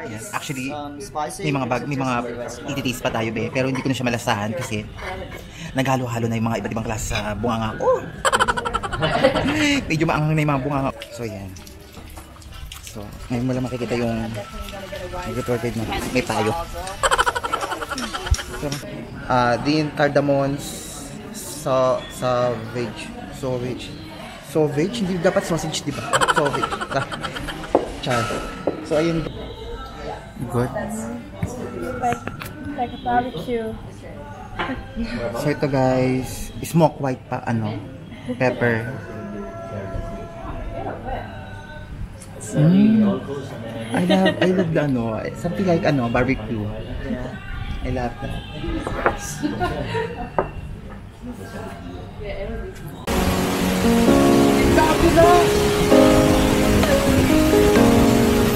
Yes. Actually, may mga ititaste pa tayo be, pero hindi ko na siya malasahan kasi naghalo-halo na yung mga iba't ibang klase sa bunganga ko. Medyo maanghang na yung mga bunganga. So yan. So, ngayon mo lang makikita yung nag-retorted na may payo. So, din cardamom sausage, hindi dapat sausage, di ba? Sausage. Char. So, ayun. Good. Like a barbecue. So, ito guys, smoke white pa, pepper. I love the something like barbecue. I love that.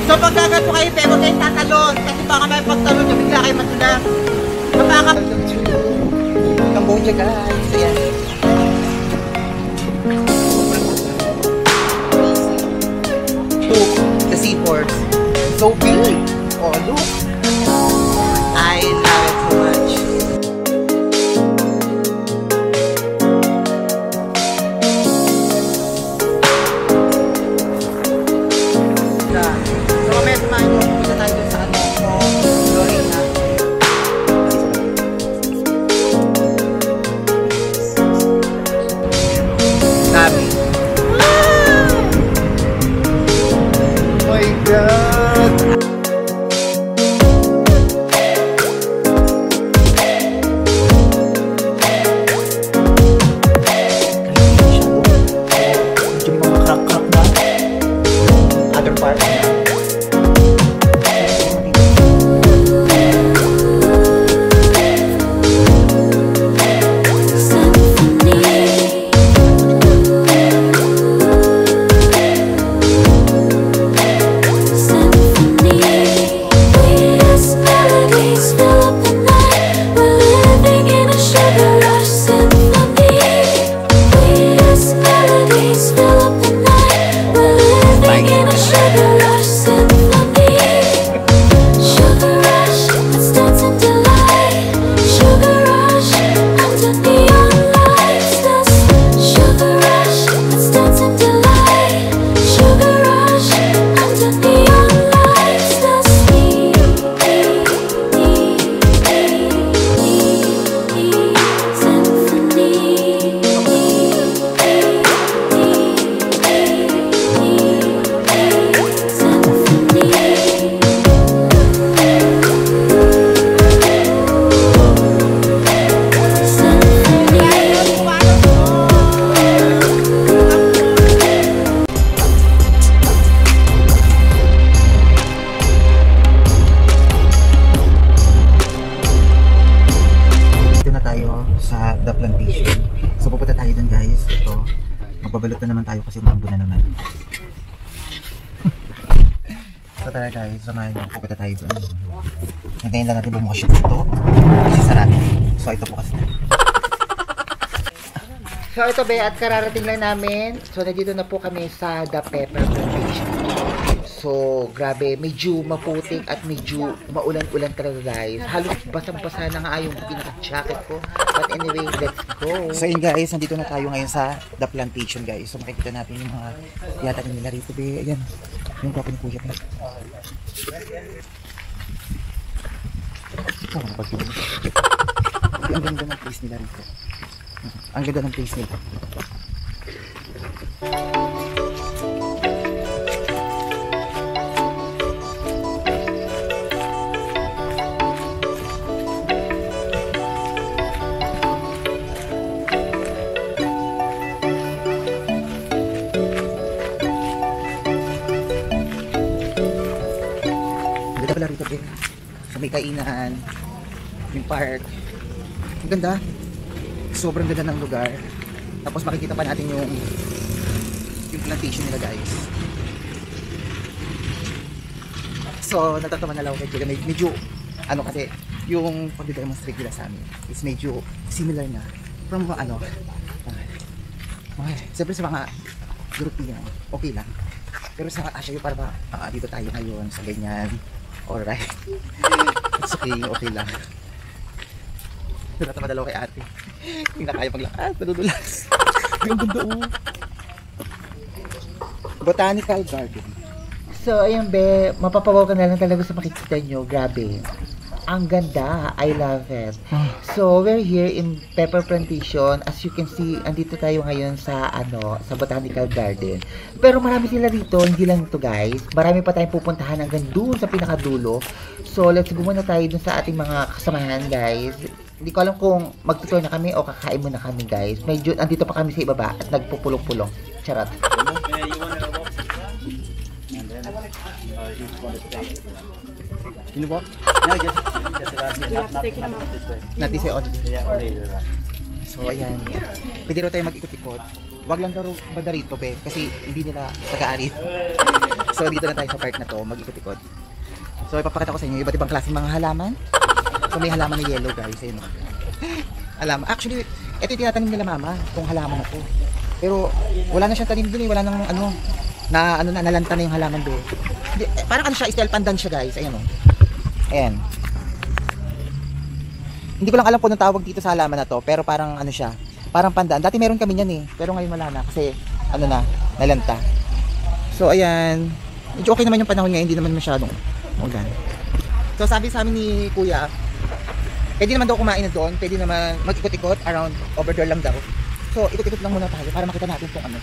So pagkagat po kayo, pero kayo tatalon. Kasi baka may pagtalon nyo, bigla kayo matulang. Mapaka... Cambodia guys. Ayan. The seaboard. So big. Oh, look. I love it so much. Sa The Plantation. So pupunta tayo dun guys. Ito, magbabalot na naman tayo kasi umambo na naman. So tara guys, samahan nyo. Pupunta tayo dun. Hintayin lang natin bumukas yung ito. Kasi sarado. So ito po kasi. So ito be, at kararating lang namin. So nandito na po kami sa The Pepper Plantation. So, grabe, medyo maputik at medyo maulan-ulan talaga guys. Halos basang-basa na nga yung pinaka-jacket ko. But anyway, let's go. So yun guys, nandito na tayo ngayon sa The Plantation guys. So makikita natin yung mga yata nila rito. Be. Ayan, yung kapo ni Kuya. Ito, napagpili. Ang ganda ng place nila rito. Ang ganda ng place nila. Pala rito din sa may kainan, yung park, ang ganda, sobrang ganda ng lugar. Tapos makikita pa natin yung plantation nila guys. So natatawa na lang ako kay medyo kasi yung pag-demonstrate nila sa amin is medyo similar na from siyempre sa mga European okay lang, pero sa Asia yung parang dito tayo ngayon sa ganyan Alright. It's okay, okay lang. Natama dalawa kay ate. Hindi na kaya maglakad, madudulas. Ang ganda Botanical Garden. So, ayun be, mapapawaw ka na lang talaga sa makikita nyo. Grabe. Ang ganda. I love it. So, we're here in Pepper Plantation. As you can see, andito tayo ngayon sa, sa Botanical Garden. Pero marami sila dito. Hindi lang ito, guys. Marami pa tayong pupuntahan hanggang doon sa pinakadulo. So, let's go muna tayo dun sa ating mga kasamahan, guys. Hindi ko alam kung magtutoy na kami o kakain muna kami, guys. Medyo, andito pa kami sa ibaba at nagpupulong-pulong. Charot. You know what? No, not this way only. So, ayan. Pwede rin tayo mag-ikot-ikot. Wag lang daw banda rito, be. Kasi hindi nila taga-ari. So, dito na tayo sa park na to, mag-ikot-ikot. So, ipapakita ko sa inyo iba't ibang klaseng mga halaman. So, may halaman na yellow, guys. Ayun. Halaman. Actually, ito yung tinatanim nila mama, itong halaman na to. Pero, wala na siyang tanim dun eh. Wala nang nalanta na yung halaman doon. Parang siya, style pandan siya, guys. Ayan o. Ayan. Hindi ko lang alam kung anong tawag dito sa halaman na to, pero parang siya, parang pandan. Dati meron kami niyan eh, pero ngayon wala na kasi nalanta. So ayan, medyo okay naman yung panahon ngayon, hindi naman masyadong ulan. So sabi sa amin ni Kuya, pwede naman daw kumain na doon, pwede naman mag-ikot-ikot around over there lang daw. So ikot-ikot lang muna tayo para makita natin itong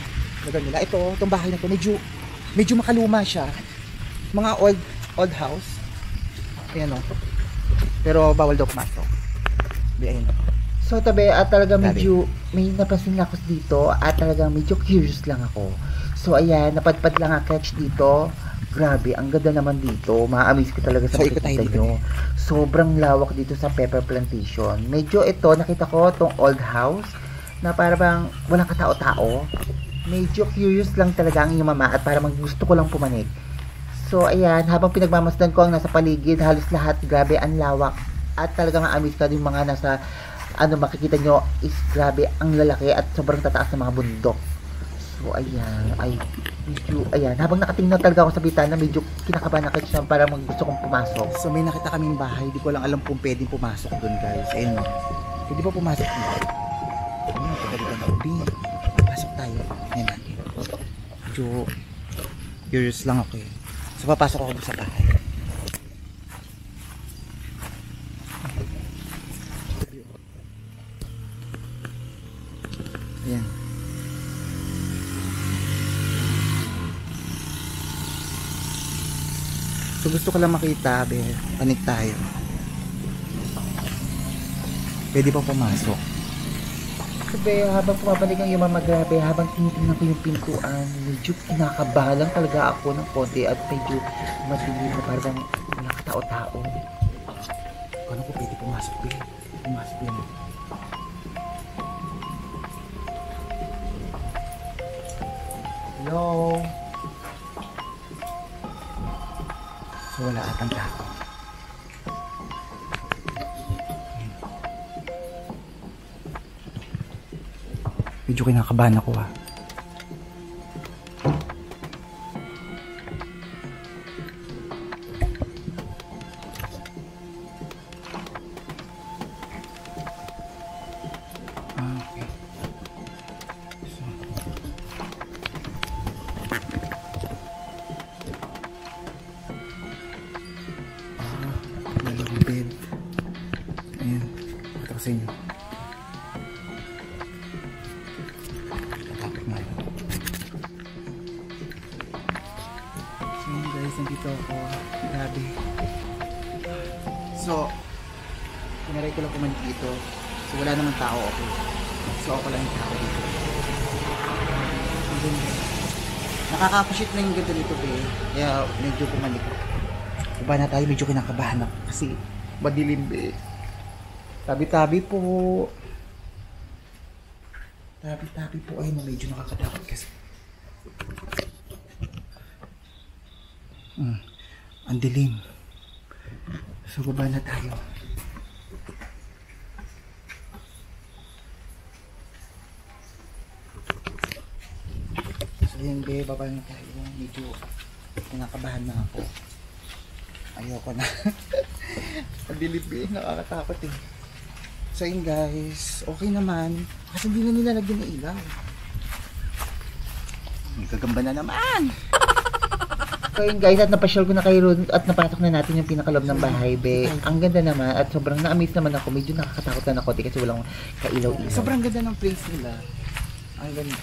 lugar nila. Itong bahay na to, medyo makaluma siya. Mga old house. Ayan o. Pero bawal daw pumasok. Ayan. So tabi, at talaga medyo may napansin ako dito at talagang medyo curious lang ako. So ayan, napadpad lang ang catch dito. Grabe, ang ganda naman dito. Ma-amaze ko talaga sa makikita nyo. Sobrang lawak dito sa Pepper Plantation. Medyo ito, nakita ko itong old house na parang walang katao-tao. Medyo curious lang talaga ang inyong mama at parang gusto ko lang pumanik. So ayan, habang pinagmamasdan ko ang nasa paligid, halos lahat, grabe, ang lawak. At talagang ma-amaze ka din mga nasa, makikita nyo is grabe, ang lalaki at sobrang tataas ng mga bundok. So ayan, habang nakatingin talaga ako sa bitana, medyo kinakabahan ako siya para gusto kong pumasok. So may nakita kaming bahay, di ko lang alam kung pwedeng pumasok dun, guys. Ayun, pwede pa pumasok dun. Ayun, pagkalitan na ubi. Pasok tayo. Ayan natin. Medyo curious lang ako eh. So papasok ako dun sa bahay. Ayan. So gusto ko lang makita, be. Panik tayo. Pwede pa pumasok. Sabi, habang pumabalik ang yung mama, grabe, habang tinitingnan ko yung pintuan, medyo kinakabahan talaga ako ng konti at medyo madilim na parang wala katao-tao. Ano ko pwede pumasok, be? Pumasok yun. Hello? So wala atang tao. Medyo kinakabahan ako ah. Okay. So. Lalong bed. Ayan. Ito ko sa inyo. Nandito ako. Grabe. So, pinaray ko lang pumanik dito. So, wala naman tao ako. So, ako lang yung tao dito. Nakaka-appreciate na yung ganda dito, be. Kaya, medyo pumanik. Iba na tayo, medyo kinakabahan ako. Kasi, madilim, be. Tabi-tabi po. Tabi-tabi po. Ay, medyo nakakatakot kasi. Ang dilim. So baba na tayo. So yun, be, baba na tayo. Medyo kinakabahan na ako. Ayoko na. Abilib eh. Nakakatakot eh. So yun guys. Okay naman. Kasi hindi na nilalagyan ng ilaw. May gagamba na naman. So yun guys, at napasyal ko na kayo ron at napasok na natin yung pinakalob ng bahay, be. Ang ganda naman at sobrang na-amaze naman ako. Medyo nakakatakot na ako kasi walang kailaw-ilaw. Sobrang ganda ng place nila. Ang ganda.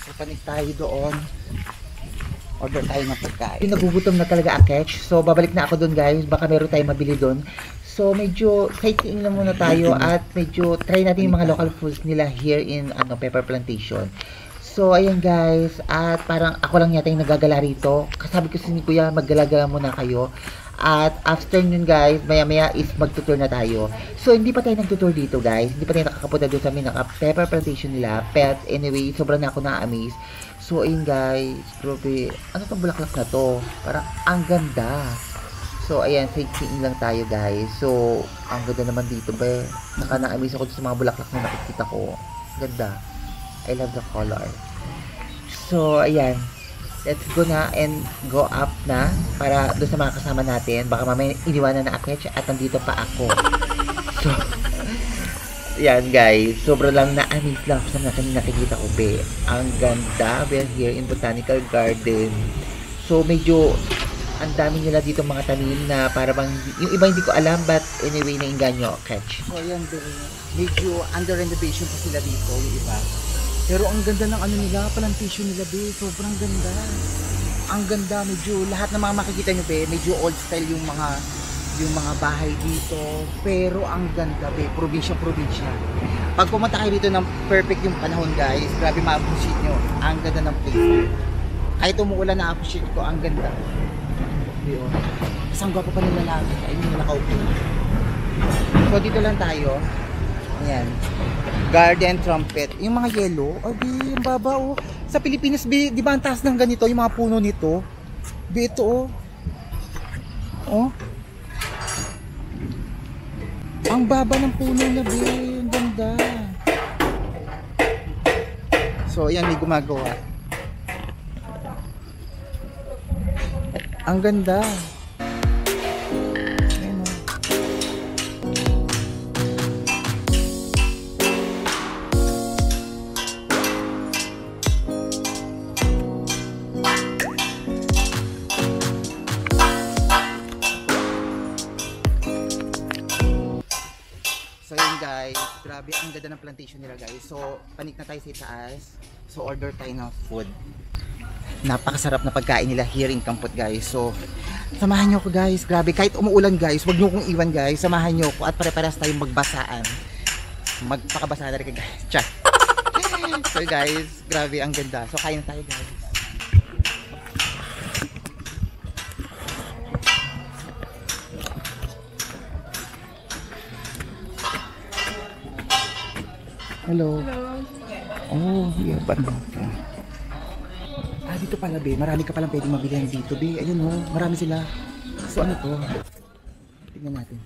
So panik tayo doon. Order tayo ng pagkain. Yung nagugutom na talaga Akech. So babalik na ako doon guys. Baka meron tayong mabili doon. So medyo sightseeing lang muna tayo at medyo try natin yung mga local foods nila here in Pepper Plantation. So ayan guys, at parang ako lang yata yung nagagala rito. Kasabi ko si Kuya, maggala-gala muna kayo. At after nun guys, maya-maya is magtutour na tayo. So hindi pa tayo nagtutour dito guys. Hindi pa tayo nakakapunta doon sa Pepper Plantation nila. But anyway, sobrang na ako na-amaze. So ayun guys, grabe. Ano tong bulaklak na to? Parang ang ganda. So, ayan, sightseeing lang tayo, guys. So, ang ganda naman dito, be. Na-amaze ako sa mga bulaklak na nakikita ko. Ganda. I love the color. So, ayan. Let's go na and go up na para doon sa mga kasama natin. Baka mamaya iniwanan na Akech at nandito pa ako. So, ayan, guys. Sobrang lang na-amaze lang ako sa nakikita ko, be. Ang ganda. We're here in Botanical Garden. So, medyo ang dami nila dito mga tanim na para bang, yung iba hindi ko alam, but anyway, nainganyo, Akech. So ayan, medyo under renovation pa sila dito, yung iba. Pero ang ganda ng ano nila, plantation nila, be. Sobrang ganda. Ang ganda, medyo lahat ng mga makikita nyo, be, medyo old style yung mga bahay dito. Pero ang ganda, be, probinsya-probinsya. Pag pumunta kayo dito ng perfect yung panahon, guys, grabe ma-appreciate nyo. Ang ganda ng place. Kahit umuulan, na-appreciate ko, ang ganda. Kasi ang gwapo pa nila lalaki. Ayun yung nakaupo. So dito lang tayo. Ayan. Garden trumpet. Yung mga yellow. Ay, di, yung baba oh. Sa Pilipinas, di ba ang taas ng ganito? Yung mga puno nito. Di ito oh. Oh. Ang baba ng puno na, be. Ang ganda. So ayan, may gumagawa. Ang ganda. Ayan o. So yun guys, grabe ang ganda ng plantation nila guys. So panik na tayo sa itaas. So order tayo ng food. Napakasarap na pagkain nila here in Kampot guys. So samahan nyo ko guys. Grabe, kahit umuulan guys, wag nyo kong iwan guys. Samahan nyo ko at pare-paras tayong magbasaan. Magpakabasa na rin guys. Tcha. So guys, grabe ang ganda. So kain na tayo guys. Hello. Oh, yeah, but dito pala, be. Marami ka palang pwedeng mabili dito, be. Ayun, oh. Marami sila. So, ano to? Tingnan natin.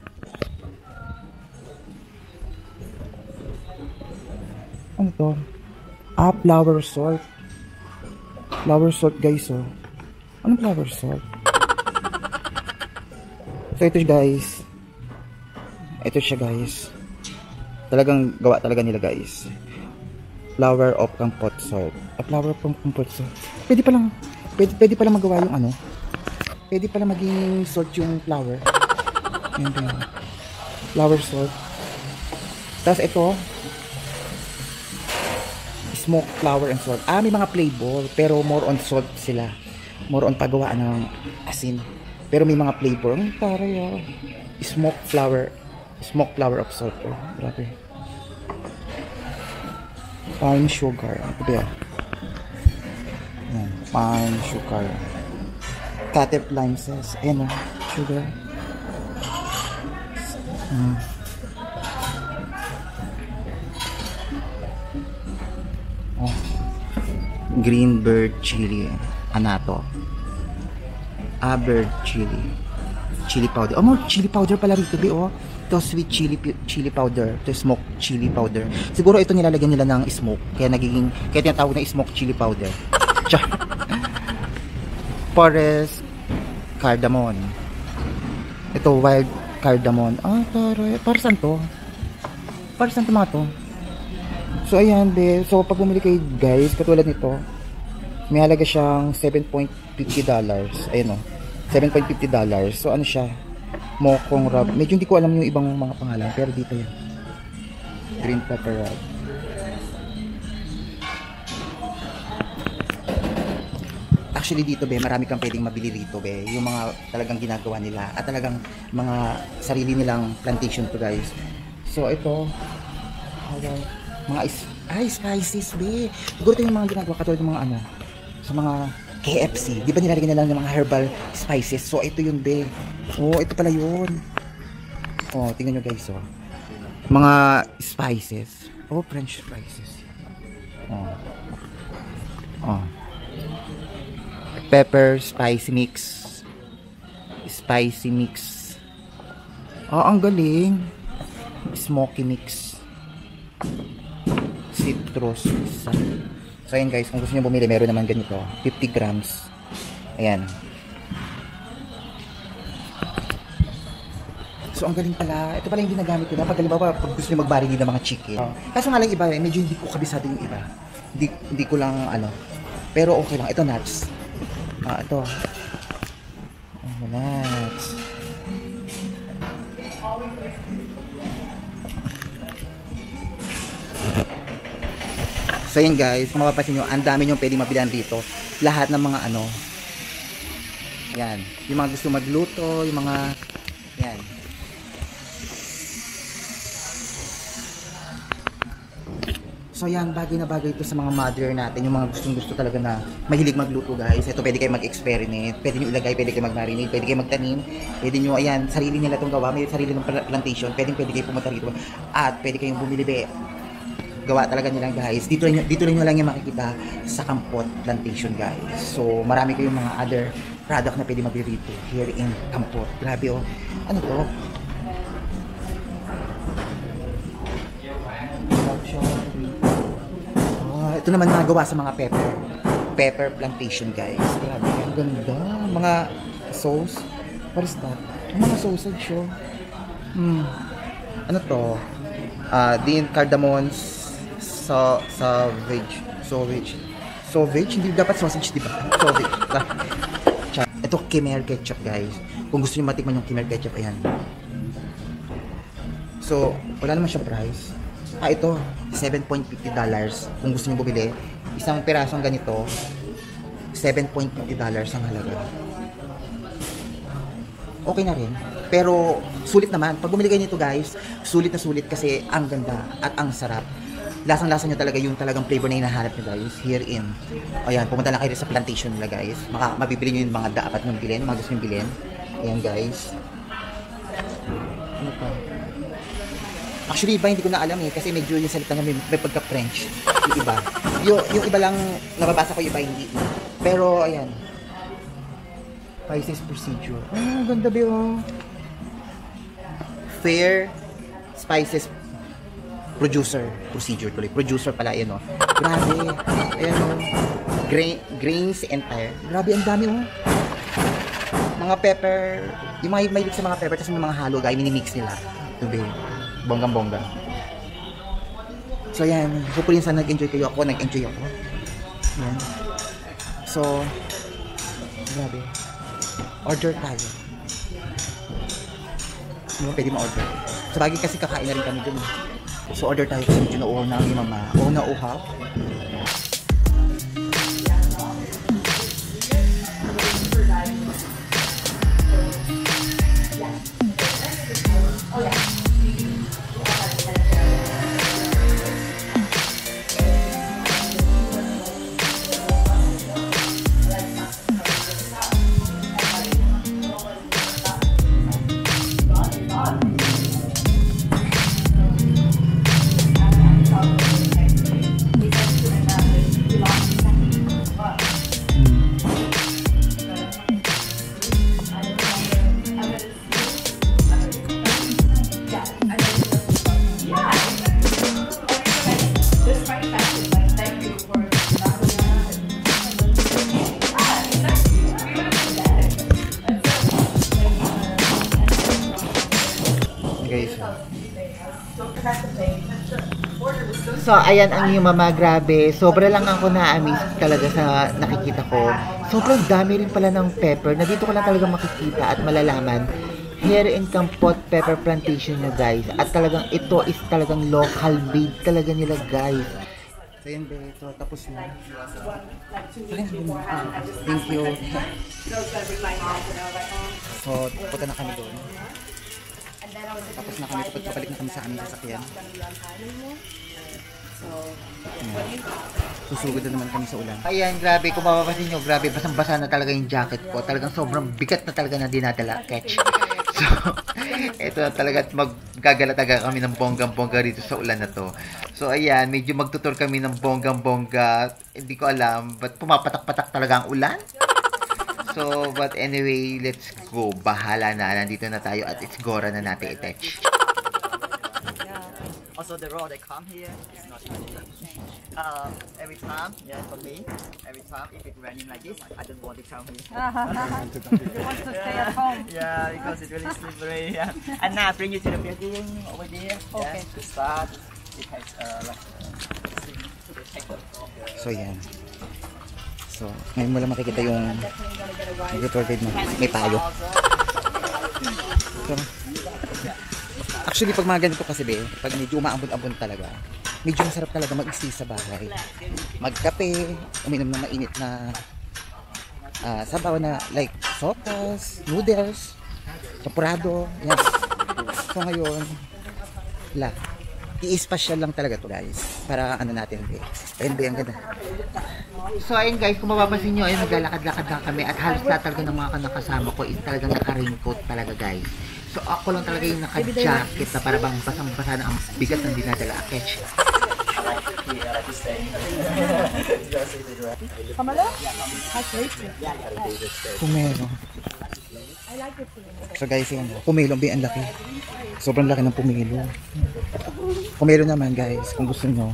Ano to? Ah, flower salt. Flower salt, guys, oh. Anong flower salt? So, ito guys. Ito siya, guys. Talagang gawa talaga nila, guys. Flower of Kampot salt. A flower from Kampot salt. Pwede pa lang magawa yung ano. Pwede pa lang maging salt yung flower. Ayan ba yun? Flower salt. Tapos ito, smoked flour and salt. Ah, may mga flavor, pero more on salt sila. More on paggawa ng asin. Pero may mga flavor. Ang taray ah. Smoked flour of salt. Oh, grabe. Palm sugar. Ano ba yan? Ayan, palm sugar. Cut lime says. Ayan o, sugar. Oh. Green bird chili. Anato. Bird chili. Chili powder. Oh, more chili powder pala rito, be, oh. to sweet chili powder, to smoked chili powder. Siguro ito nilalagyan nila ng smoke, kaya tinatawag na smoked chili powder. Forest cardamom. Ito wild cardamom. Taray. Para saan to? Para saan to mga to? So ayan, so pag bumili kayo guys, katulad nito, may halaga siyang $7.50. Ayun o, $7.50. So ano siya? Mokong rub. Medyo hindi ko alam yung ibang mga pangalan, pero dito yan. Green pepper rub. Actually dito marami kang pwedeng mabili rito yung mga talagang ginagawa nila at talagang mga sarili nilang plantation to guys. So ito, mga spices siguro ito yung mga ginagawa katulad ng mga sa mga KFC, di ba nilalagyan nila ng mga herbal spices? So ito yun ito pala yun. Tingnan nyo guys mga spices, French spices. Pepper spicy mix. Ang galing. Smoky mix, citrus. So ayan guys, kung gusto niyo bumili, meron naman ganito, 50 grams. Ayan. So ang galing pala. Ito pala yung ginagamit ko na pag halimbawa pag gusto niyo magbarili ng mga chicken. Kaso nga lang iba medyo hindi ko kabisado yung iba. Hindi ko lang pero okay lang. Ito nuts. Ito. Nuts. So yun guys, kung mapapansin nyo, ang dami nyo pwedeng mabilihan dito. Lahat ng mga yan, yung mga gusto magluto, yung mga yan. So yan, bagay na bagay ito sa mga mother natin, yung mga gustong-gusto talaga na mahilig magluto guys. Ito pwede kayo mag-experiment, pwede nyo ilagay, pwede kayo mag-marinate, pwede kayo magtanim, pwede nyo, ayan, sarili nila itong gawa, may sarili ng plantation, pwede kayo pumunta rito at pwede kayong bumili gawa talaga nilang guys. Dito nyo lang yung makikita sa Kampot Plantation guys. So marami kayong mga other product na pwede mabili rito here in Kampot. Grabe ano to? Ito naman nagawa sa mga pepper plantation guys. Grabe, ang ganda. Mga sauce. What is that? Mga sausage ano to? Din cardamoms, sausage, hindi dapat sausage, di ba? Sausage. Ito Khmer ketchup guys. Kung gusto niyo matikman yung Khmer ketchup, ayan. So, wala naman siya price. Ito, $7.50. Kung gusto niyo bumili, isang pirasong ganito, $7.50 ang halaga. Okay na rin. Pero, sulit naman. Pag bumili kayo nito guys, sulit na sulit kasi ang ganda at ang sarap. Lasang-lasa nyo talaga yung talagang flavor na hinahanap nyo guys here in. Ayan, pumunta lang kayo sa plantation nila guys. Mabibili nyo yung mga dapat nyong bilhin, mga gusto nyong bilhin. Ayan guys. Ano pa? Actually iba hindi ko na alam kasi medyo yung salita nga may pagka-French. Yung iba. Yung iba lang nababasa ko, yung iba hindi. Pero ayan. Spices procedure. Ganda Fair spices procedure tuloy. Producer pala yan Grabe. Ayan grains entire. Grabe ang dami Mga pepper. Yung mga mahilig sa mga pepper kasi may mga halo guys, mini-mix nila. Ito bonggang-bongga. So yan, hopefully sana nag-enjoy kayo ako, nag-enjoy ako. Yan. So grabe. Order tayo. Hindi mo pwede ma-order. Sa bagay kasi kakain na rin kami dun. So order tayo kasi medyo na-uhaw ni mama. Na-uhaw. So, ayan ang yung mama, grabe. Sobra lang ako na-amaze talaga sa nakikita ko. Sobrang dami rin pala ng pepper na dito ko lang talaga makikita at malalaman. Here in Kampot Pepper Plantation nyo guys. At talagang ito is talagang local made talaga nila guys. So yun be, so tapos na. Thank you. So, punta na kami doon. Tapos na kami, pagpapalik na kami sa aming sasakyan. Susugod na naman kami sa ulan. Ayan, grabe. Kung mapapasin nyo, grabe. Basang-basa na talaga yung jacket ko. Talagang sobrang bigat na talaga na dinadala. Catch. So, ito na talaga. Maggagala-taga kami ng bonggang-bongga dito sa ulan na to. So, ayan. Medyo magtutur kami ng bonggang-bongga. Hindi ko alam. Ba't pumapatak-patak talaga ang ulan? So, but anyway, let's go. Bahala na. Nandito na tayo at it's gora na natin i-touch. Also, the road I come here is not easy. Every time, yeah, for me, every time if it's raining like this, I don't want to come here. You want to stay at home? Yeah, because it's really slippery. Yeah. And now I bring you to the building over there. Okay. Yeah, to start. It has like So yan. So, ngayon mo lang makikita yung tour guide na may payo. So, actually, pag mga ganito kasi be, pag medyo umaambon-ambon talaga, medyo masarap talaga mag-stay sa bahay. Magkape, uminom ng mainit na sabaw na like sopas, noodles, champurado, yan. So ngayon, i-special lang talaga to guys. Para ano natin be. Ayun be, ang ganda. So ayun guys, kung mapapansin nyo, ayun naglalakad-lakad lang kami at halos lahat talaga ng mga nakasama ko is talagang naka-raincoat talaga guys. So ako lang talaga yung naka-jacket na para bang basang-basa na ang bigat ng dinadala. Catch. Kamala? How's racing? Pumelo. So guys, yan. Pumelo, be, ang laki. Sobrang laki ng pumelo. Pumelo naman guys, kung gusto nyo.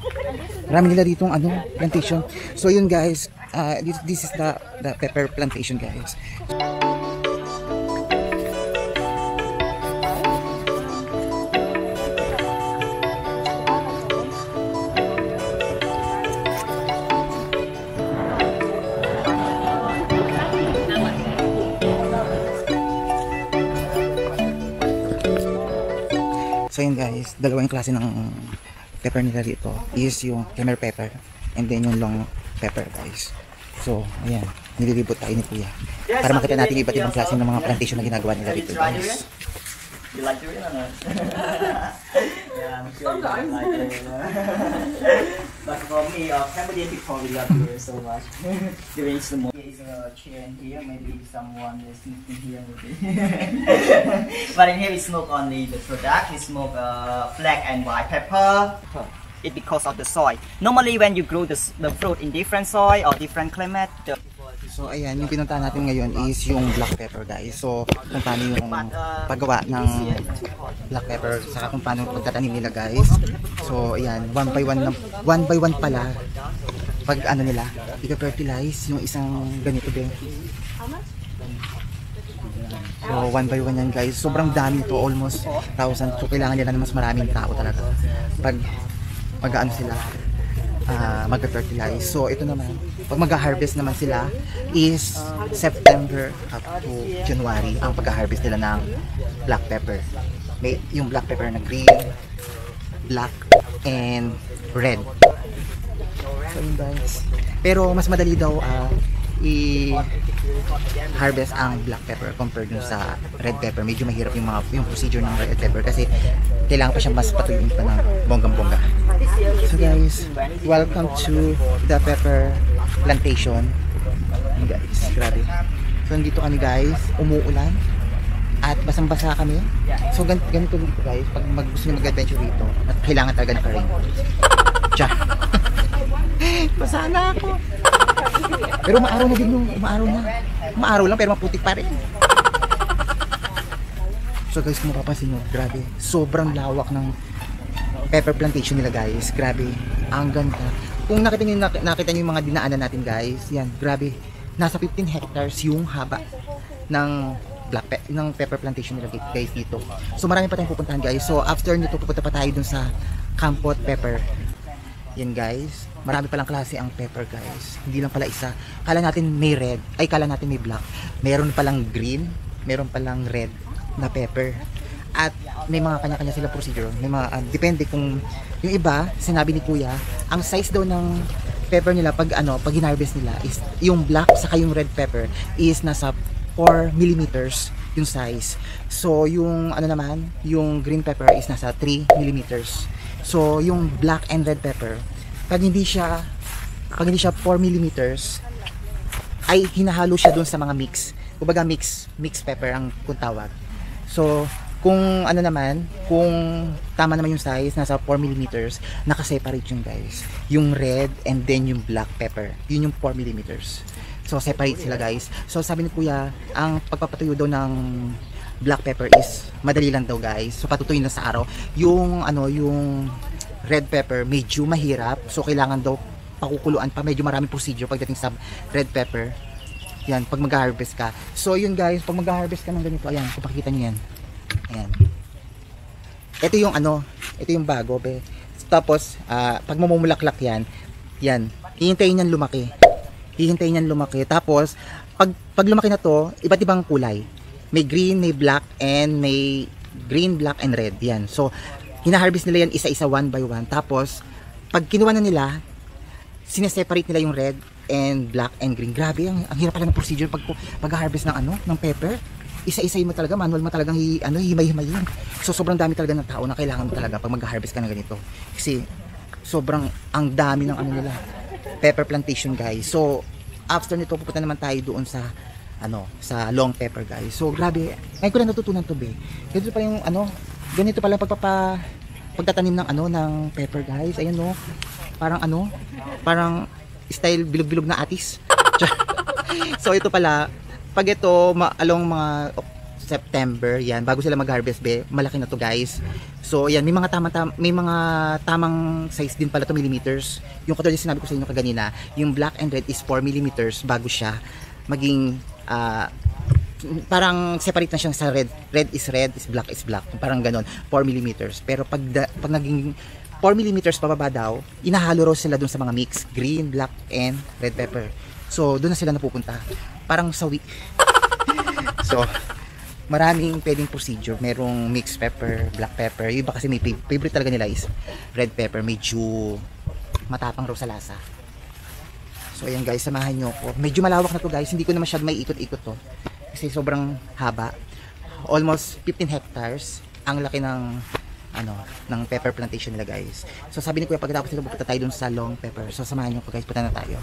Marami nila dito ang plantation. So yun guys, this is the pepper plantation guys. So yun guys, dalawang klase ng pepper nila dito is yung creamer pepper and then yung long pepper guys. So ayan, nililibot tayo ni Kuya para makita natin iba't ibang klase ng mga plantation na ginagawa nila dito guys. You like durian or not? Yeah, I'm sure you like durian. But for me, Cambodian people we love durian so much. Durian is the most. There is a chair in here, maybe someone is smoking here maybe. But in here we smoke only the product. We smoke black and white pepper. It because of the soil. Normally when you grow the fruit in different soil or different climate, So ayan, yung pinuntahan natin ngayon is yung black pepper guys. So kung paano yung paggawa ng black pepper, saka kung paano yung pagtatanim nila guys. So ayan, one by one pala pag ano nila, i-fertilize yung isang ganito din. So one by one yan guys. Sobrang dami ito, almost 1,000. So kailangan nila na mas maraming tao talaga pag mag-ano sila, mag-fertilize. So ito naman, pag mag-harvest naman sila is September up to January ang pag-harvest nila ng black pepper. May yung black pepper na green, black, and red. So yun guys. Pero mas madali daw i-harvest ang black pepper compared dun sa red pepper. Medyo mahirap yung procedure ng red pepper kasi kailangan pa siyang mas patuyuin pa ng bonggang-bongga. So guys, welcome to the pepper plantation. Guys, grabe. So nandito kami guys, umuulan at basang-basa kami. So ganito dito guys, pag gusto nyo mag-adventure dito, at kailangan talaga naka-rain. Tcha! Basa na ako! Pero maaraw na din yung, maaraw lang pero maputik pa rin. So guys, kung mapapansin nyo, grabe, sobrang lawak ng pepper plantation nila guys. Grabe, ang ganda. Kung nakita nyo yung mga dinaanan natin guys, yan, grabe. Nasa 15 hectares yung haba ng pepper plantation nila guys dito. So marami pa tayong pupuntahan guys. So after nito pupunta pa tayo dun sa Kampot Pepper Yan guys, marami palang klase ang pepper guys. Hindi lang pala isa. Kala natin may red, ay kala natin may black. Meron palang green, meron palang red na pepper. At may mga kanya-kanya sila procedure. May mga, depende kung yung iba, sinabi ni Kuya, ang size daw ng pepper nila pag hinarvest nila is yung black saka yung red pepper is nasa 4 millimeters yung size. So yung naman, yung green pepper is nasa 3 millimeters. So yung black and red pepper, pag hindi siya 4 millimeters, ay hinahalo siya dun sa mga mix. Kumbaga mix pepper ang kung tawag. So kung kung tama naman yung size, nasa 4 millimeters, nakaseparate yun guys. Yung red and then yung black pepper, yun yung 4 millimeters. So separate sila guys. So sabi ni Kuya, ang pagpapatuyo daw ng black pepper is madali lang daw guys. So patutuyin na sa araw. Yung yung red pepper medyo mahirap. So kailangan daw pakukuluan pa, medyo maraming procedure pagdating sa red pepper. Yan, pag mag-harvest ka. So yun guys, pag mag-harvest ka ng ganito, ayan, kung pakikita niyo yan. Ayan. Ito yung ito yung bago, be. Tapos pag mamumulaklak yan, hihintayin niyan lumaki. Tapos pag lumaki na to, iba't ibang kulay. May green, may black, and may green, black, and red. Yan. So, hina-harvest nila yan isa-isa, one by one. Tapos, pag kinuha na nila, sineseparate nila yung red and black and green. Grabe, ang hirap pala ng procedure pag-harvest ng pepper. Isa-isayin mo talaga, manual mo talagang himay-himayin. So, sobrang dami talaga ng tao na kailangan mo talaga pag mag-harvest ka ng ganito. Kasi, sobrang ang dami ng nila. Pepper plantation guys. So after nito pupunta naman tayo doon sa sa long pepper guys. So grabe, ngayon ko lang natutunan to be. Ganito pa yung ganito pala pagtatanim ng ng pepper guys. Ayan no. Parang style bilog-bilog na atis. So ito pala pag ito along mga September, yan, bago sila mag-harvest malaki na to guys. So yan, may mga tamang size din pala to millimeters. Yung katulad yung sinabi ko sa inyo kaganina, yung black and red is 4 millimeters bago siya maging parang separate na siya sa red. Red is black is black. Parang ganon, 4 millimeters. Pero pag naging 4 millimeters pababa daw, inahalo raw sila dun sa mga mix, green, black, and red pepper. So doon na sila napupunta. Parang sawi. So maraming pwedeng procedure. Merong mixed pepper, black pepper. Yung iba kasi may favorite talaga nila is red pepper. Medyo matapang raw sa lasa. So ayan guys, samahan nyo ko. Medyo malawak na to guys. Hindi ko na masyad may ikot-ikot to. Kasi sobrang haba. Almost 15 hectares. Ang laki ng ng pepper plantation nila guys. So sabi ni Kuya, pagkatapos nila pupunta tayo dun sa long pepper. So samahan nyo ko guys, punta na tayo.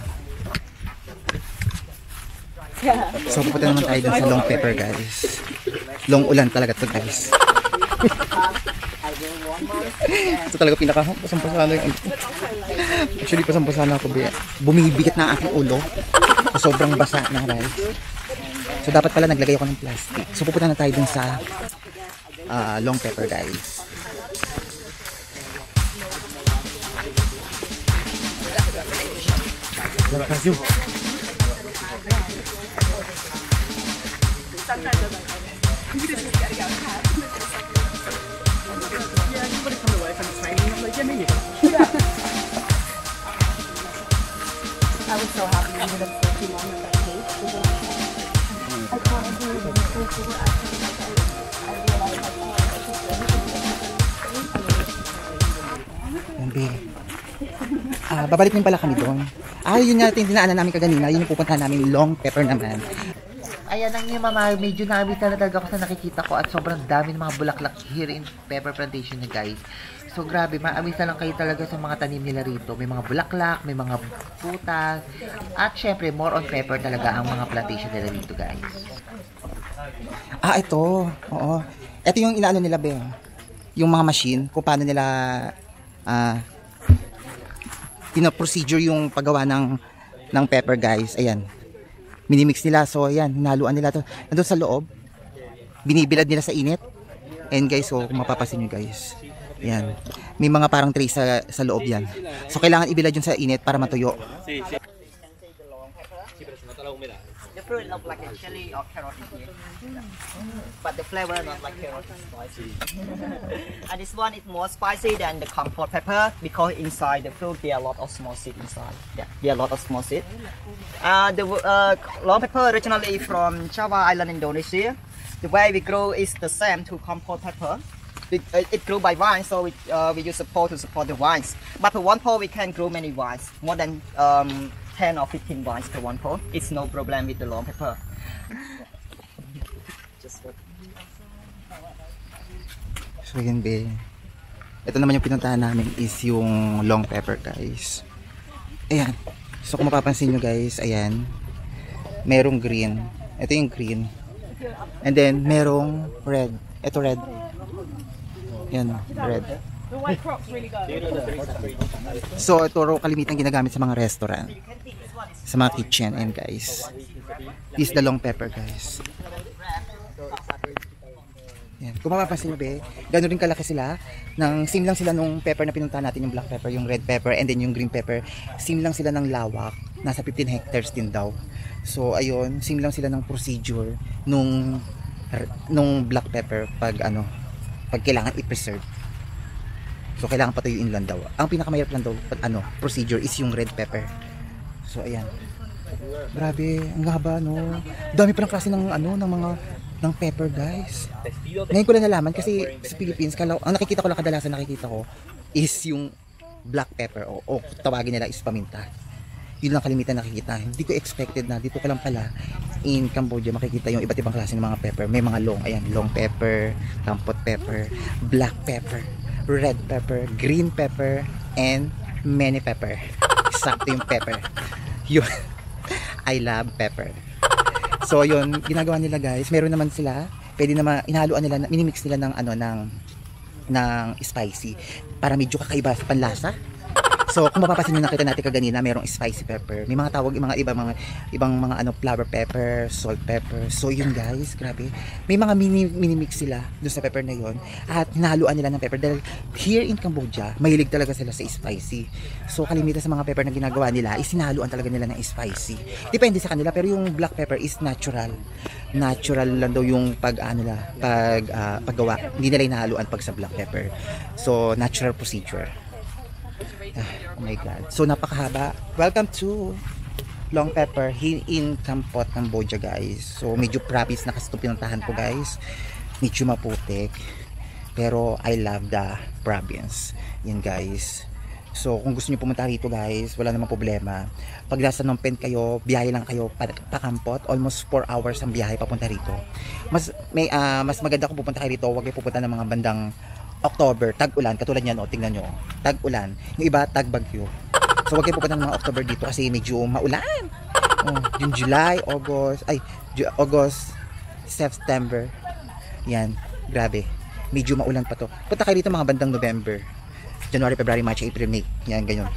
So pupunta naman tayo dun sa long pepper guys. Long ulan talaga to guys. Ito talaga pasampasana yung actually pasampasana ako bumibigit na ang aking ulo. So, sobrang basa na guys. So dapat pala naglagay ako ng plastic. So pupunta na tayo dun sa long pepper guys. I was so happy we ended up working on that cake. I can't believe it. I realized Babalik din pala kami doon. Yun nga yung dinaanan namin kaganina. Yun yung pupuntahan namin, long pepper naman. Ayan ang yung mama, medyo nakabita na talaga ako sa nakikita ko at sobrang dami ng mga bulaklak here in pepper plantation na guys. So grabe, maamis na lang kayo talaga sa mga tanim nila rito. May mga bulaklak, may mga putas, at syempre more on pepper talaga ang mga plantation nila rito guys. Ito. Oo. Ito yung inaano nila yung mga machine, kung paano nila procedure yung paggawa ng pepper guys. Ayan. Minimix nila. So ayan, hinaluan nila to. Nandun sa loob. Binibilad nila sa init. And guys, so kung mapapasin nyo guys. Ayan. May mga parang tray sa loob yan. So kailangan ibilad yun sa init para matuyo. The fruit look like a chili or carrot here. But the flavor not like carrot, spicy. And this one is more spicy than the comfort pepper because inside the fruit there are a lot of small seeds inside. Yeah, there are a lot of small seeds. The long pepper originally from Java Island, Indonesia. The way we grow is the same to comfort pepper. It grew by vine, so we use a pole to support the vines. But for one pole, we can grow many vines, more than 10 or 15 vines per one pole. It's no problem with the long pepper. So yun be. Ito naman yung pinuntahan namin is yung long pepper guys. Ayan. So kung mapapansin nyo guys, ayan. Merong green. Ito yung green. And then merong red. Ito red. Yan, red. The white croc's really good. So ito raw kalimitan ginagamit sa mga restaurant. Sa mga kitchen. And guys. This is the long pepper guys. Yan. Kung mapapansin nyo be, gano'n rin kalaki sila. Same lang sila nung pepper na pinuntahan natin, yung black pepper, yung red pepper, and then yung green pepper. Same lang sila ng lawak. Nasa 15 hectares din daw. So ayun, same lang sila ng procedure nung black pepper pag kailangan i-preserve. So kailangan patuyuin lang daw. Ang pinakamahirap lang daw procedure is yung red pepper. So ayan. Grabe, ang haba no. Dami pa ng klase ng ng pepper guys. Ngayon ko lang nalaman kasi sa Philippines ang nakikita ko lang kadalasan is yung black pepper o tawagin nila is paminta. Yun lang kalimitan nakikita. Hindi ko expected na dito ko lang pala in Cambodia makikita yung iba't ibang klase ng mga pepper. May mga long pepper, kampot pepper, black pepper, red pepper, green pepper, and many pepper. Sakto yung pepper. Yun. I love pepper. So yun, ginagawa nila guys, meron naman sila, pwede naman inahaluan nila, minimix nila ng spicy para medyo kakaiba sa panlasa. So kung mapapansin nyo, nakita natin kaganina, merong spicy pepper. May mga tawag, ibang mga flower pepper, salt pepper. So yun guys, grabe. May mga minimix sila dun sa pepper na yun. At hinahaluan nila ng pepper. Dahil here in Cambodia, mahilig talaga sila sa spicy. So kalimitan sa mga pepper na ginagawa nila, is hinahaluan talaga nila ng spicy. Depende sa kanila, pero yung black pepper is natural. Natural lang daw yung paggawa. Hindi nila hinahaluan pag sa black pepper. So natural procedure. Oh my god. So napakahaba. Welcome to long pepper here in Kampot, Cambodia guys. So medyo province na kasi itong pinuntahan ko guys. Medyo maputik. Pero I love the province. Yan guys. So kung gusto niyo pumunta rito guys, wala namang problema. Pag nasa Phnom Penh kayo, biyahe lang kayo pa Kampot. Almost 4 hours ang biyahe papunta rito. Mas maganda kung pupunta kayo rito, huwag kayo pupunta ng mga bandang October, tag-ulan, katulad yan, tingnan nyo, tag-ulan, yung iba, tag-bagyo. So wag kayo pupunta ng mga October dito kasi medyo maulan. Yung July, August, September, yan, grabe, medyo maulan pa to. Punta kayo dito mga bandang November, January, February, March, April, May, yan, ganyan.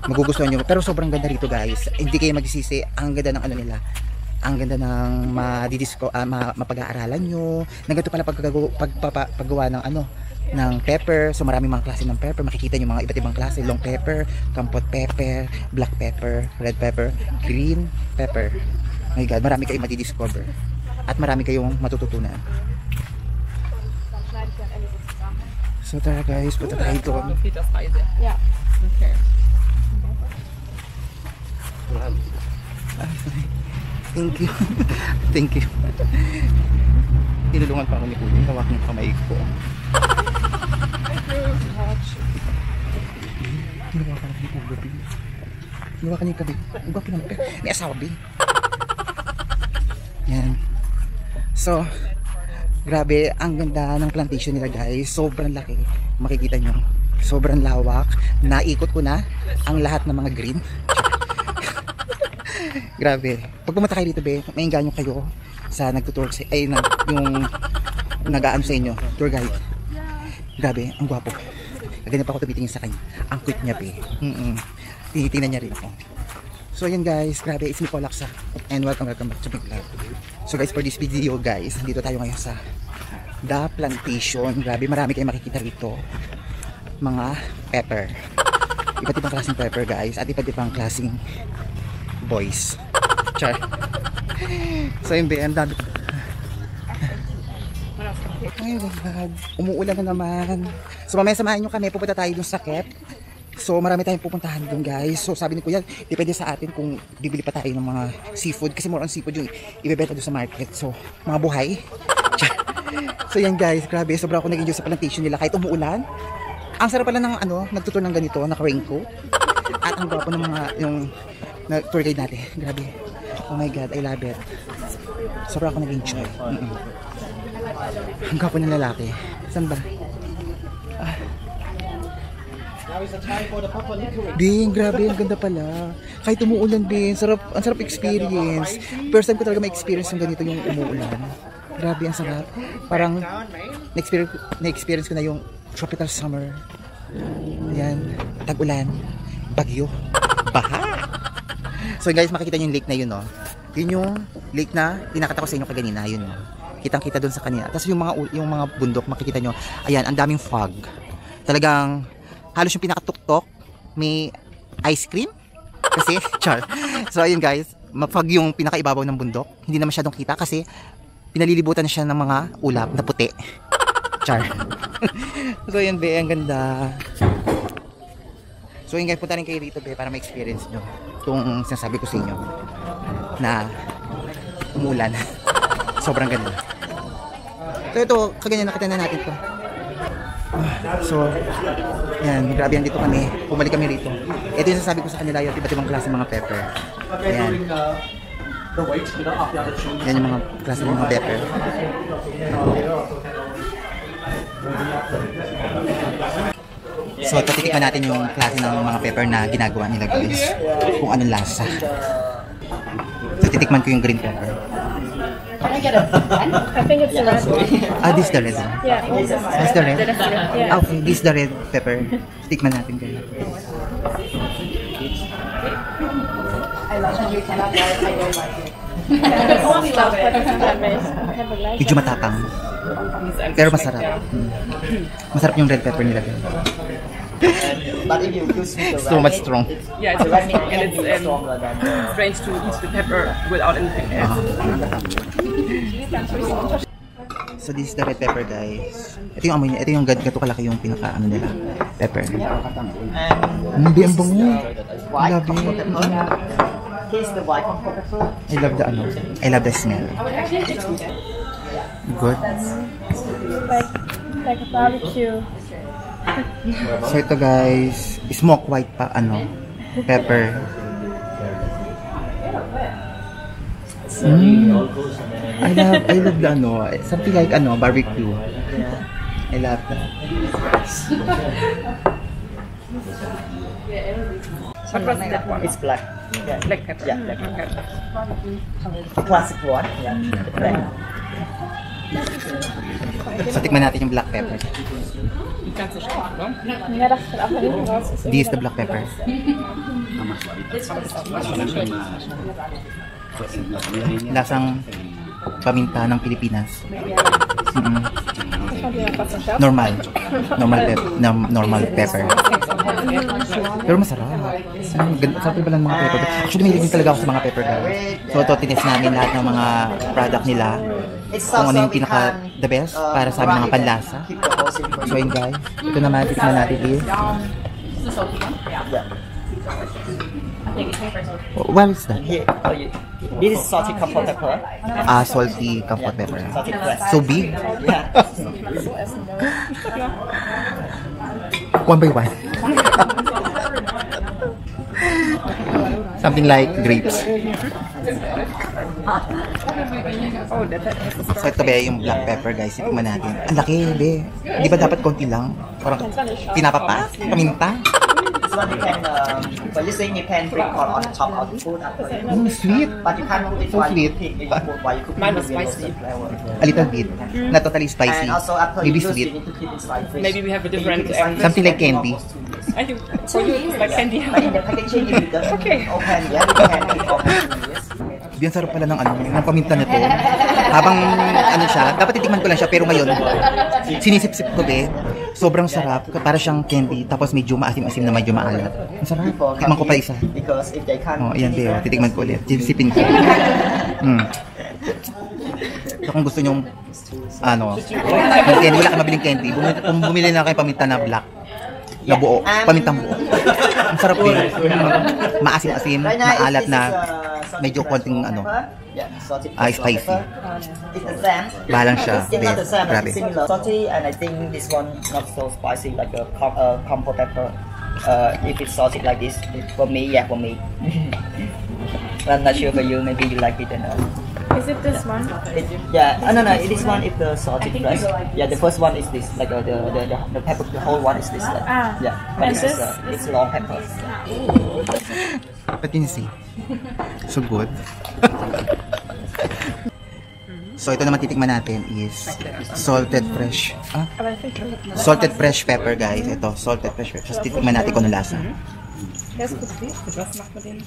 Magugustuhan nyo, pero sobrang ganda rito guys, hindi kayo magsisisi, ang ganda ng nila. Ang ganda ng mapag-aaralan nyo. Nagganto pala paggawa ng pepper. So maraming mga klase ng pepper. Makikita nyo mga iba't ibang klase. Long pepper, kampot pepper, black pepper, red pepper, green pepper. Oh my god, marami kayong madidiscover. At marami kayong matututunan. So tara guys, punta tayo doon. Yeah. Okay. Thank you. Thank you. Tinulungan pa ako ni Kuya. Hawak ng kamay ko. Hinawakan ni Kuya. Hinawakan niya kabi. Ang gwapo naman. May asawa bi. Yan. So, grabe. Ang ganda ng plantation nila guys. Sobrang laki. Makikita nyo. Sobrang lawak. Naikot ko na ang lahat ng mga green. Grabe. Pag pumunta kayo dito be, mainganyo kayo sa nagtutour yung nag-aano sa inyo, tour guide. Grabe, ang gwapo. Ganyan pa ako tumitingin sa kanya. Ang cute niya be. Tinitingnan niya rin ako. So yan guys, grabe, it's me Polaksa. And welcome back to my vlog. So guys, for this video guys, nandito tayo ngayon sa The Plantation. Grabe, marami kayong makikita rito. Mga pepper. Iba't ibang klaseng pepper guys. At iba't ibang klaseng boys. Char. So yun be, ang dami. Ay God, umuulan na naman. So mamaya samahan nyo kami, pupunta tayo dun sa Kep. So marami tayong pupuntahan dun guys. So sabi ni Kuya, depende sa atin kung bibili pa tayo ng mga seafood. Kasi more on seafood yung ibebenta dun sa market. So mga buhay. So yan guys, grabe, sobra ako nag-enjoy sa plantation nila kahit umuulan. Ang sarap pala ng ano, nagtutur ng ganito, naka-raincoat. At ang gwapo ng mga, yung tour guide natin. Grabe. Oh my God, I love it. Sobra ako nag-enjoy. Ang gwapo ng lalaki. Saan ba? Ding, grabe, ang ganda pala. Kahit umuulan din, ang sarap experience. First time ko talaga ma-experience yung ganito yung umuulan. Grabe, ang sarap. Parang na-experience ko na yung tropical summer. Ayan, tag-ulan, bagyo, baha. So guys, makikita nyo yung lake na yun, no? Yun yung lake na pinakita ko sa inyo kaganina, yun, no? Kitang-kita doon sa kanina. Tapos yung mga bundok, makikita nyo, ayan, ang daming fog. Talagang halos yung pinakatuktok, may ice cream. Kasi, char. So ayun guys, mapag yung pinakaibabaw ng bundok. Hindi na masyadong kita kasi pinalilibutan na siya ng mga ulap na puti. Char. So ayun be, ang ganda. So yun guys, punta rin kayo rito be para ma-experience nyo itong sinasabi ko sa inyo na umulan. Sobrang ganda. So ito, kaganyan nakita na natin to. So, yan, grabe yan dito kami. Pumalik kami rito. Ito yung sasabi ko sa kanila, yung iba't ibang klase mga pepper. Ayan. Yan yung mga klase ng mga pepper. So, tatitikman natin yung klase ng mga pepper na ginagawa nila guys. Kung anong lasa. So, titikman ko yung green pepper. Can I get a pen? I think it's the red one. Ah, this is the red one. Yeah. That's the red? Yeah. Ah, okay, this is the red pepper. Tikman natin kayo. I love it. You cannot buy it. I don't like it. I only love it. Medyo matapang. Pero masarap. Masarap yung red pepper nila. But if you use the So much strong. Yeah, it's very strong and it's stronger than the strange to eat the pepper without anything else. So this is the red pepper guys. Ito yung amoy niya. Ito yung gato kalaki yung pinaka ano nila. Pepper. Hindi ang bango. I love it. taste the white pepper. I love the ano. I love the smell. Good. Like a barbecue. So ito guys, smoke white pa ano, pepper. I love the ano, something like ano, barbecue. I love that. What was that one? It's black. Yeah. Black pepper. Yeah, black Okay. Classic one. Yeah. Black. So tikman natin yung black pepper. Die ganze Stück, ne? Ja, das kann auch mal hinten raus. This is the black pepper. Lasang paminta ng Pilipinas. Normal. Normal pepper. Pero masarap. Sarap pala ng mga pepper. Actually, mahilig talaga ako sa mga pepper guys. So ito, tinest namin lahat ng mga product nila. Kung ano yung pinaka the best para sa aming mga panlasa. So yun guys. Ito naman, tikman natin this. What is that? Here, this is salty camphor pepper. Ah, salty camphor pepper. Salty crest. So big? Yeah. One by one. Something like grapes. So ito ba yung black pepper guys, itikman natin. Ang laki, be. Di ba dapat konti lang? Parang pinapapa? Paminta? This one you can, when you say you can bring on top of the food after you Mm, sweet. but you can't put it So while you sweet. cook it. While you cook Mine it, was you will spicy. lose the flavor. A little bit. Not totally spicy. And also after you Maybe use sweet. it, you need to keep it inside fridge. Maybe we have a different, If you keep it inside Something fridge, like it can candy. be almost 2 years. I think for you it's like candy. But in the packaging, if you don't Okay. open yet, you can eat almost 2 years. Diyan sarap pala ng ano, ng paminta na to. Habang ano siya, dapat titikman ko lang siya pero ngayon sinisip-sip ko be. Sobrang sarap. Para siyang candy. Tapos medyo maasim-asim na medyo maalat. Ang sarap. Tikman ko pa isa. Because if they can't Oh, ayan, Beo. Titikman ko ulit. Sipin ko. So, kung gusto nyong yung candy, wala kang mabiling candy. Kung bumili na kayo paminta na black, na buo, pamintang buo. Ang sarap din. Maasim-asim, maalat na medyo konting yeah, salty. spicy. It's the same. Balang siya. It's not the same, Grabe. it's similar. Salty, and I think this one not so spicy like a compo pepper. If it's salty like this, for me, yeah, for me. I'm not sure for you. Maybe you like it or not. Is it this one? No. This one is the salty fresh. Yeah, the first one is this, like the pepper. The whole one is this. Like, yeah, but And this this? it's long pepper. What can you see? So good. So ito naman titikman natin is salted fresh. Salted fresh pepper, guys. Ito, salted fresh pepper. Just titikman natin kung ano lasa. Der ist gut. Was macht man den?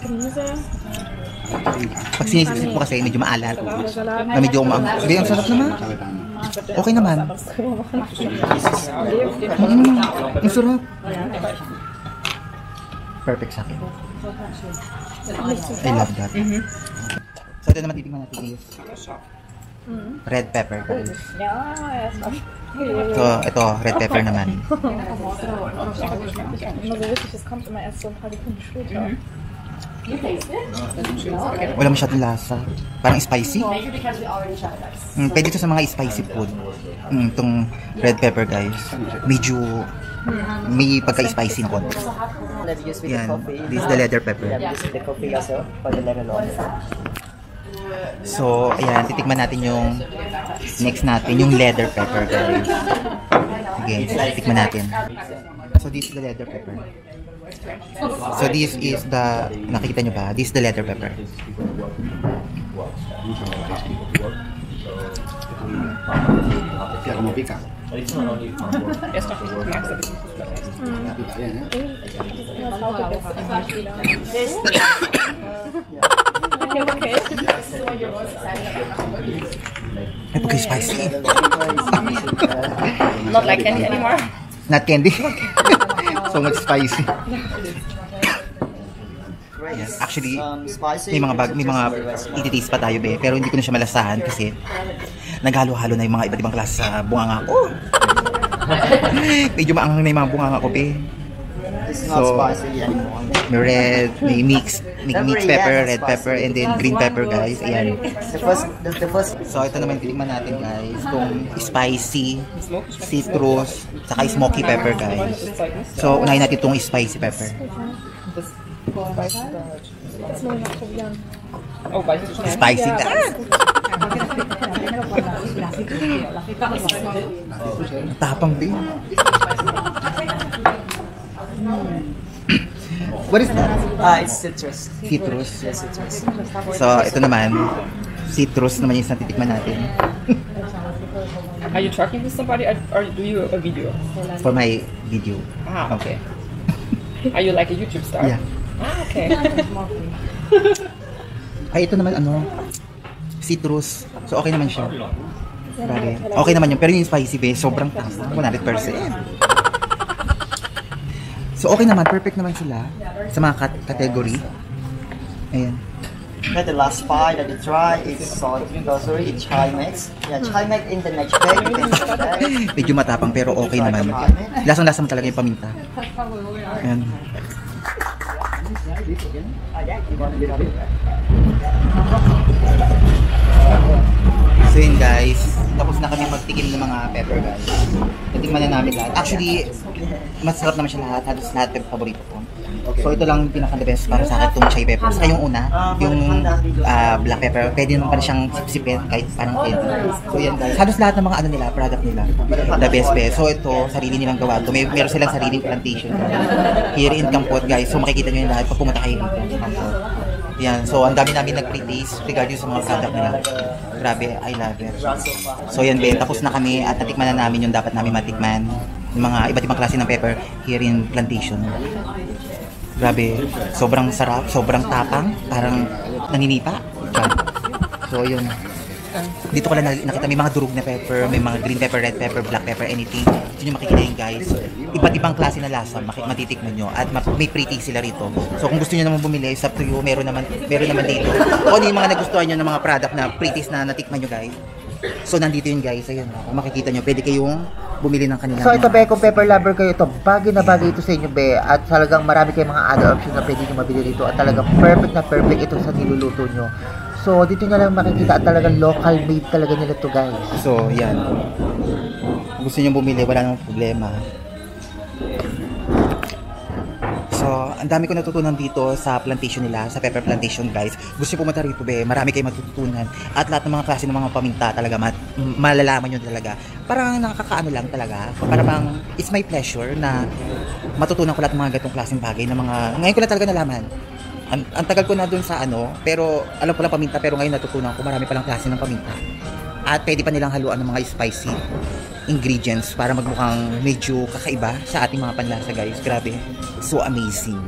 Gemüse. Pag sinisip mo kasi medyo maalat. Salat. Na medyo Sabi, ang sarap naman. Okay naman. Ang sarap. Perfect sa akin. I love that. So ito naman titikman natin is red pepper, guys. Ja, erstmal. So ito, red pepper naman. Immer so richtig, es kommt immer erst so ein paar Sekunden später. Wala masyadong lasa. Parang spicy. Pwede ito sa mga spicy food. Itong red pepper, guys. Medyo may pagka-spicy na konti. Let's use with the Yan. coffee. This is the leather pepper. Yeah, use with the coffee also for the leather roll. So, ayan. Titikman natin yung next natin, yung leather pepper, guys. Again, titikman natin. So, this is the leather pepper. So, this is the, nakikita nyo ba? This is the leather pepper. Erst noch nicht magst, aber Okay. Ay, pagka-spicy. not like candy anymore. Not candy. So much spicy. Yes, actually, Spicy. may mga ititaste pa tayo, be, pero hindi ko na siya malasahan kasi naghalo-halo na yung mga iba't ibang klase sa bunganga ko. Medyo maanghang na yung mga bunganga ko, be. It's not So, spicy anymore. May red, may mixed pepper, red pepper, and then green pepper, guys. Ayan. The first. So, ito naman titikman natin, guys. Itong spicy, citrus, saka smoky pepper, guys. So, unahin natin itong spicy pepper. Oh, weißt du schnell? Spicy. Tapang din. What is that? It's citrus. Citrus. Yes, citrus. So, ito naman. Citrus naman yung titikman natin. Are you talking to somebody or do you a video? For my video. Ah, okay. Are you like a YouTube star? Yeah. Ah, okay. Ay, ito naman citrus. So, okay naman siya. Grabe. Okay naman yun. Pero yung spicy base, sobrang taas. 100%. So, okay naman. Perfect naman sila sa mga category. Ayan. Then the last pie that you try is sorry, it's chai mix. Yeah, chai mix in the next bag. You can try that. Medyo matapang pero okay naman. Lasang-lasa mo talaga yung paminta. Ayan. So yun, guys, tapos na kami magtikim ng mga pepper, guys. Natikman na namin lahat. Actually, masarap naman siya lahat. Halos lahat yung paborito ko. So ito lang yung pinaka-the best para sa akin, itong chai pepper. Saka yung una, yung black pepper. Pwede naman pala siyang sipsipin kahit parang candy. So yan, guys. Halos lahat ng mga product nila. The best. So ito, sarili nilang gawa. Meron silang sariling plantation. Here in Kampot, guys. So makikita nyo yung lahat pag pumunta kayo dito sa Kampot. Yan. So ang dami namin nag-pre-taste regarding sa mga product nila. Grabe, I love it. So yan, be. Tapos na kami at natikman na namin yung dapat namin matikman. Yung mga iba't ibang klase ng pepper here in Plantation. Grabe, sobrang sarap, sobrang tapang, parang naninipa. So yun. Dito ko lang nakita may mga durog na pepper, may mga green pepper, red pepper, black pepper, anything. Ito yung makikita yun guys. Iba't ibang klase na lasa, matitikman nyo. At may pretty sila rito. So kung gusto nyo naman bumili, it's up to you. Meron naman dito. O ano yung mga nagustuhan nyo ng mga product na pretties na natikman nyo guys. So nandito yun guys, ayun. Kung makikita nyo, pwede kayong bumili ng kanila. So ito be, kung pepper lover kayo, ito bagay na bagay ito sa inyo be, at talagang marami kayong mga other options na pwede nyo mabili dito, at talagang perfect na perfect ito sa niluluto nyo. So dito nyo lang makikita at talagang local made talaga nila to guys. So yan, kung gusto nyo bumili, wala namang problema. So, ang dami ko natutunan dito sa plantation nila, sa pepper plantation guys. Gusto nyo pumunta rito be, marami kayong matututunan. At lahat ng mga klase ng mga paminta talaga, malalaman nyo talaga. Parang nakakaano lang talaga. Parang it's my pleasure na matutunan ko lahat ng mga ganitong klaseng bagay na mga, ngayon ko na talaga nalaman. Ang tagal ko na dun sa ano, pero alam ko lang paminta, pero ngayon natutunan ko marami palang klase ng paminta. At pwede pa nilang haluan ng mga spicy ingredients para magmukhang medyo kakaiba sa ating mga panlasa guys. Grabe, so amazing.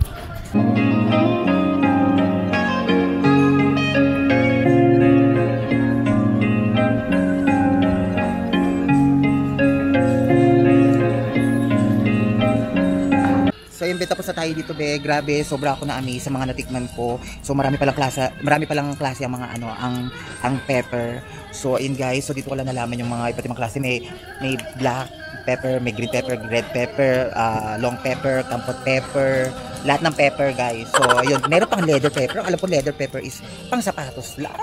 So ayun, tapos na tayo dito be. Grabe, sobra ako na-amaze sa mga natikman ko. So marami palang klase ang mga ano, ang pepper. So ayun guys, so dito ko lang nalaman yung mga iba't ibang klase. May black pepper, may green pepper, red pepper, long pepper, kampot pepper, lahat ng pepper guys. So ayun, meron pang leather pepper. Alam ko leather pepper is pang sapatos lang.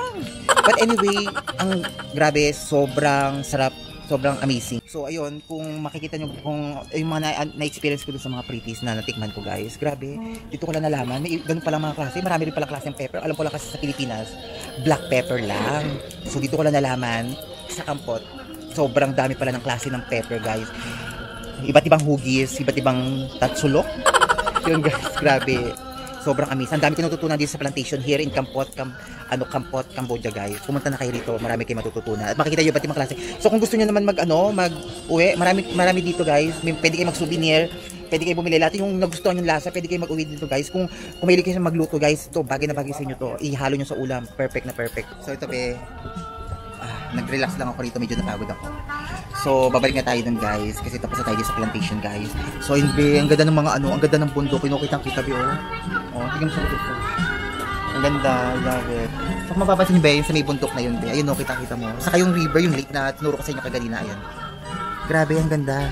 But anyway, ang grabe, sobrang sarap. Sobrang amazing. So ayun, kung makikita nyo kung yung mga na-experience ko doon sa mga pretties na natikman ko guys, grabe, dito ko lang nalaman, may ganun palang mga klase, marami rin palang klase ng pepper. Alam ko lang kasi sa Pilipinas, black pepper lang. So dito ko lang nalaman, sa Kampot, sobrang dami pala ng klase ng pepper guys. Iba't ibang hugis, iba't ibang tatsulok. Yun guys, grabe. Sobrang amazing. Ang dami ko natutunan dito sa plantation here in Kampot, Cambodia guys. Pumunta na kayo rito, marami kayo matututunan. At makikita nyo ba't yung mga klase. So kung gusto nyo naman mag-uwi, marami dito guys. Pwede kayo mag-souvenir, pwede kayo bumili. Lahat yung nagustuhan yung lasa, pwede kayo mag-uwi dito guys. Kung mahilig kayo sa magluto guys, ito, bagay na bagay sa inyo to. Ihalo nyo sa ulam, perfect na perfect. So ito be, nag-relax lang ako rito, medyo napagod ako. So, babalik na tayo dun guys, kasi tapos na tayo sa plantation guys. So, yun be, ang ganda ng mga ano, ang ganda ng bundok, kinukitang-kita be, oh, tingnan mo sa likod ko. Ang ganda, love it. So, kung mapapansin nyo be, yung sa may bundok na yun be, ayun, no, kita-kita mo. Saka yung river, yung lake na tinuro ko sa inyo kagalina, ayun. Grabe, ang ganda.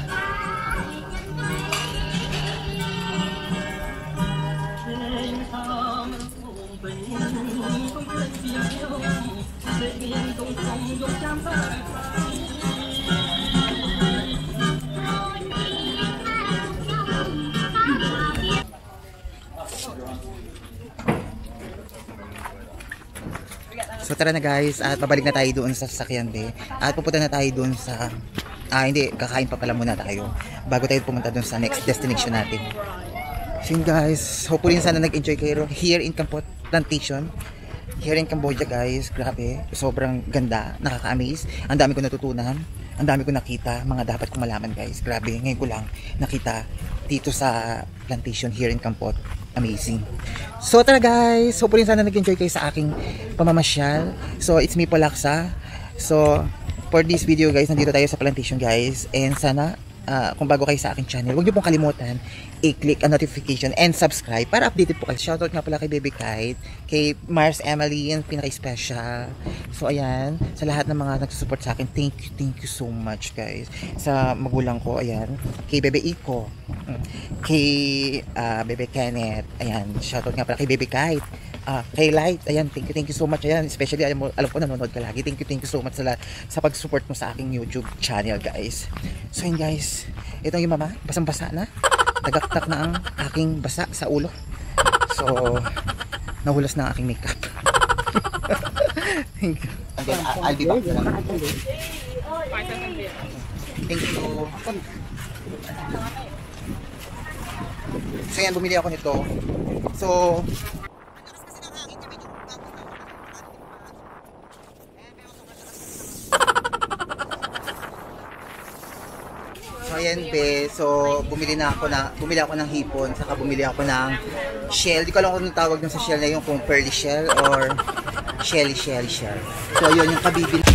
So tara na guys, at babalik na tayo doon sa sasakyan be. At pupunta na tayo doon sa hindi, kakain pa pala muna tayo bago tayo pumunta doon sa next destination natin. So yun guys, hopefully sana nag-enjoy kayo here in Kampot Plantation, here in Cambodia guys. Grabe, sobrang ganda, nakaka-amaze. Ang dami ko natutunan, ang dami ko nakita, mga dapat kong malaman guys. Grabe, ngayon ko lang nakita dito sa plantation here in Kampot. Amazing. So tara guys, hopefully sana nag-enjoy kayo sa aking pamamasyal. So it's me Polaksa. So for this video guys, nandito tayo sa plantation guys. And sana kung bago kayo sa aking channel, huwag niyo pong kalimutan i-click ang notification and subscribe para updated po kayo. Shoutout nga pala kay Baby Kite, kay Mars Emily, yung pinaka-special. So ayan, sa lahat ng mga nagsusupport sa akin, thank you so much guys. Sa magulang ko, ayan, kay Bebe Iko, kay Bebe Kenneth, ayan, shoutout nga pala kay Baby Kite, kay Light, ayan, thank you so much, ayan, especially alam ko nanonood ka lagi, thank you so much sa pag-support mo sa aking YouTube channel guys. So yun guys, ito yung mama, basang-basa na, nagaktak na ang aking basa sa ulo. So nahulas na ang aking makeup. Thank you. And then I'll be back na lang. Thank you. So yan, bumili ako nito. So ayan be, so bumili ako ng hipon, saka bumili ako ng shell. Di ko alam kung anong tawag dun sa shell na yun, kung pearly shell or shelly shell. So ayun yung kabibili.